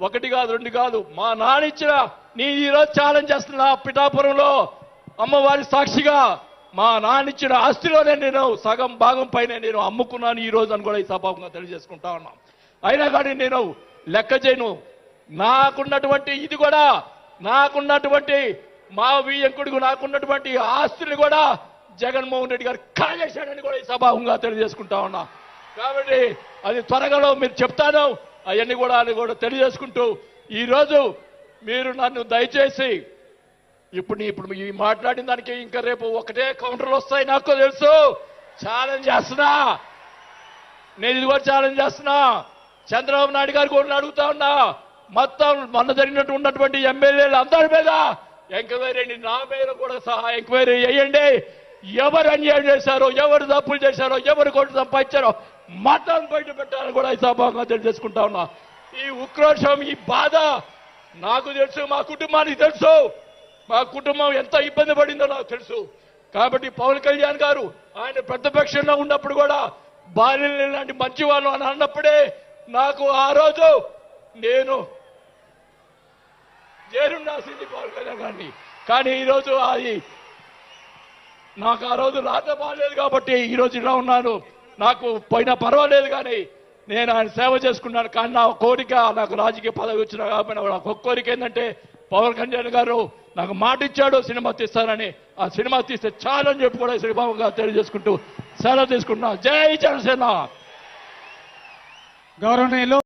ఒకటి కాదు రెండు కాదు మా నాన్న ఇచ్చిన నీ ఈరోజు ఛాలెంజ్ చేస్తున్నా పిఠాపురంలో అమ్మవారి సాక్షిగా మా నాన్న ఇచ్చిన ఆస్తిలోనే నేను సగం భాగం పైన నేను అమ్ముకున్నాను ఈ రోజు అని కూడా ఈ సభాముఖంగా తెలియజేసుకుంటా ఉన్నా. అయినా కానీ నేను లెక్క చేయను. నాకున్నటువంటి ఇది కూడా నాకున్నటువంటి మా వియ్యంకుడికి నాకున్నటువంటి ఆస్తులు కూడా జగన్మోహన్ రెడ్డి గారు కాజేశాడని కూడా ఈ సభాముఖంగా తెలియజేసుకుంటా ఉన్నా. కాబట్టి అది త్వరగా మీరు చెప్తాను అవన్నీ కూడా తెలియజేసుకుంటూ ఈరోజు మీరు నన్ను దయచేసి ఇప్పుడు ఈ మాట్లాడిన దానికి ఇంకా రేపు ఒకటే కౌంటర్లు వస్తాయి నాకు తెలుసు. ఛాలెంజ్ చేస్తున్నా, నేను ఇది కూడా ఛాలెంజ్ చేస్తున్నా. చంద్రబాబు నాయుడు గారు కూడా అడుగుతా ఉన్నా, మొత్తం మొన్న జరిగినట్టు ఉన్నటువంటి ఎమ్మెల్యేలు అందరి మీద ఎంక్వైరీ, నా మీద కూడా సహా ఎంక్వైరీ చేయండి. ఎవరు అన్యాయం చేశారో, ఎవరు తప్పులు చేశారో, ఎవరు కోట్లు సంపాదించారో మొత్తం బయట పెట్టాలని కూడా ఈ సభాగా తెలియజేసుకుంటా ఉన్నా. ఈ ఉక్రోషం, ఈ బాధ నాకు తెలుసు, మా కుటుంబానికి తెలుసు. మా కుటుంబం ఎంత ఇబ్బంది పడిందో నాకు తెలుసు. కాబట్టి పవన్ కళ్యాణ్ గారు ఆయన ప్రతిపక్షంలో ఉన్నప్పుడు కూడా బాల్యం లాంటి మంచి వాళ్ళు అని అన్నప్పుడే నాకు ఆ రోజు నేను చేరుండాల్సింది పవన్ కళ్యాణ్ గారిని. కానీ ఈరోజు అది నాకు ఆ రోజు రాత బాగాలేదు కాబట్టి ఈరోజు ఇలా ఉన్నాను. నాకు పోయినా పర్వాలేదు కానీ నేను ఆయన సేవ చేసుకున్నాను. కానీ నా కోరిక, నాకు రాజకీయ పదవి వచ్చినా కాబట్టి నాకు ఒక కోరిక ఏంటంటే పవన్ కళ్యాణ్ గారు నాకు మాట ఇచ్చాడు సినిమా తీస్తానని. ఆ సినిమా తీస్తే చాలని చెప్పి కూడా శ్రీబాబుగా తెలియజేసుకుంటూ సెలవు తీసుకుంటున్నా. జై జనసేన. గౌరవనీయులు